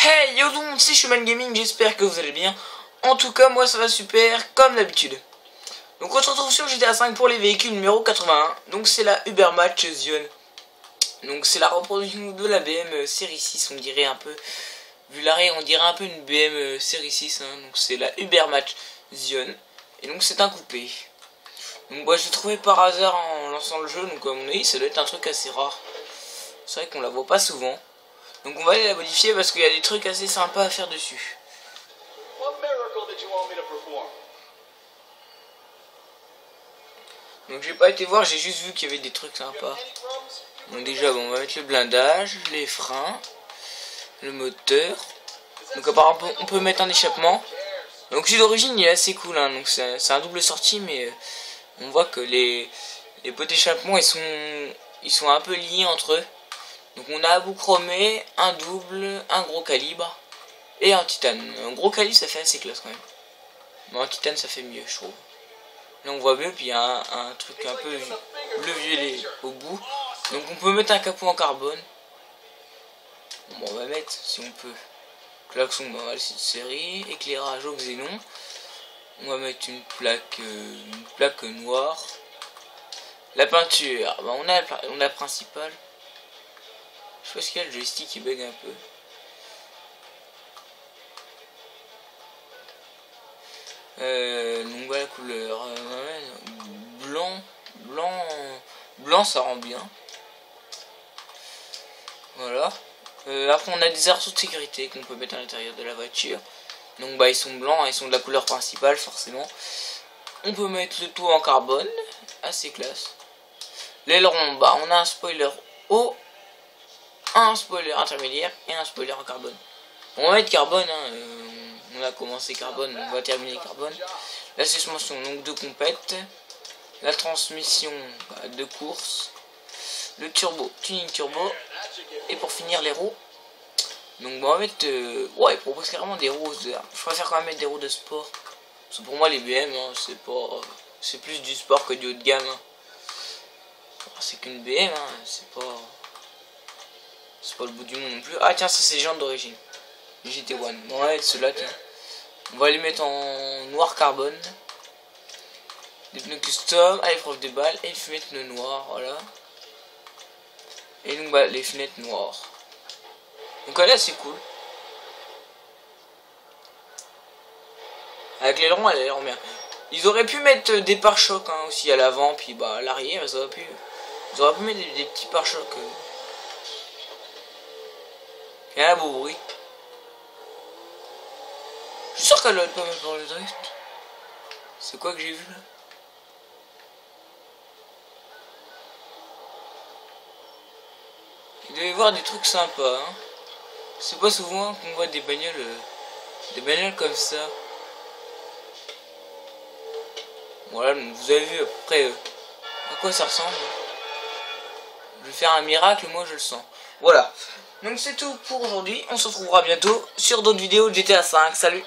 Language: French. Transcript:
Hey yo tout le monde, c'est Shuman Gaming, j'espère que vous allez bien. En tout cas moi ça va super comme d'habitude. Donc on se retrouve sur GTA 5 pour les véhicules numéro 81. Donc c'est la Übermatch Zion. Donc c'est la reproduction de la BM série 6, on dirait un peu. Vu l'arrêt on dirait un peu une BM série 6 hein. Donc c'est la Übermatch Zion. Et donc c'est un coupé. Donc moi je l'ai trouvé par hasard en lançant le jeu. Donc à mon avis ça doit être un truc assez rare. C'est vrai qu'on la voit pas souvent. Donc on va aller la modifier parce qu'il y a des trucs assez sympas à faire dessus. Donc j'ai pas été voir, j'ai juste vu qu'il y avait des trucs sympas. Donc déjà bon, on va mettre le blindage, les freins, le moteur. Donc apparemment on peut mettre un échappement. Donc celui d'origine il est assez cool hein. Donc c'est un double sortie mais on voit que les pots d'échappement ils sont un peu liés entre eux. Donc on a un bout chromé, un double, un gros calibre et un titane. Un gros calibre ça fait assez classe quand même. Mais un titane ça fait mieux je trouve. Là on voit mieux, puis il y a un truc un peu bleu violet au bout. Donc on peut mettre un capot en carbone. Bon on va mettre si on peut. Klaxon on va laisser de série. Éclairage au xénon. On va mettre une plaque noire. La peinture, bah on a la principale. Je sais pas ce qu'il y a, le joystick qui bug un peu. Donc voilà la couleur. Blanc ça rend bien. Voilà. Après on a des arceaux de sécurité qu'on peut mettre à l'intérieur de la voiture. Donc bah ils sont blancs, ils sont de la couleur principale forcément. On peut mettre le tout en carbone, assez classe. L'aileron, bah on a un spoiler haut, un spoiler intermédiaire et un spoiler en carbone. On va mettre carbone, hein, on a commencé carbone, on va terminer carbone. La suspension donc de compète, la transmission de course, le turbo, tuning turbo, et pour finir les roues. Donc on va mettre, ouais, il propose carrément des roues. Je préfère quand même mettre des roues de sport. Parce que pour moi les BM, hein, c'est plus du sport que du haut de gamme. Hein. C'est qu'une BM, hein, c'est pas le bout du monde non plus. Ah tiens, ça c'est les jantes d'origine. GT1. Bon, on va mettre ceux-là, tiens. On va les mettre en noir carbone. Des pneus custom à l'épreuve des balles et une fenêtre noire, voilà. Et donc bah, les fenêtres noires. Donc là c'est cool. Avec l'aileron, elle a l'air bien. Ils auraient pu mettre des pare-chocs hein, aussi à l'avant, puis bah à l'arrière, ils auraient pu mettre des petits pare-chocs. Il y a un beau bruit. Je suis sûr qu'elle doit être pas mal pour le drift. C'est quoi que j'ai vu là? Il doit y avoir des trucs sympas. Hein. C'est pas souvent qu'on voit des bagnoles comme ça. Voilà, donc vous avez vu à peu près à quoi ça ressemble. Je vais faire un miracle, moi je le sens. Voilà. Donc c'est tout pour aujourd'hui. On se retrouvera bientôt sur d'autres vidéos de GTA 5. Salut!